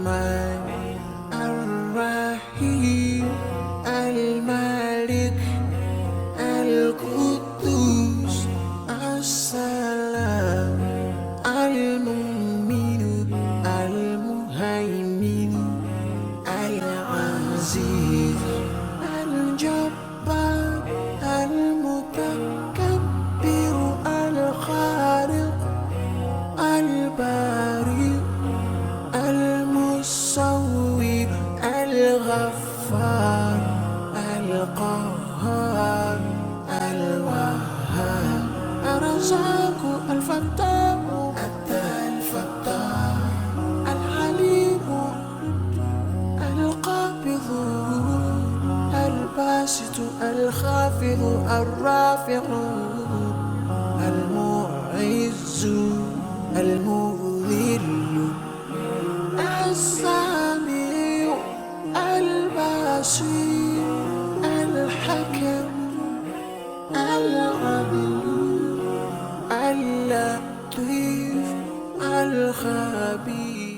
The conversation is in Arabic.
الرحمن الرحيم الملك القدوس السلام المؤمن المهيمن العزيز الجبار المتكبر الخالق البارئ المصور الغفار القهار الوهاب الرزاق الفتاح الفتاح الحليم القابض الباسط الخافض الرافع المعز المذل السميع البصير الحكم العليم اللطيف الخبير.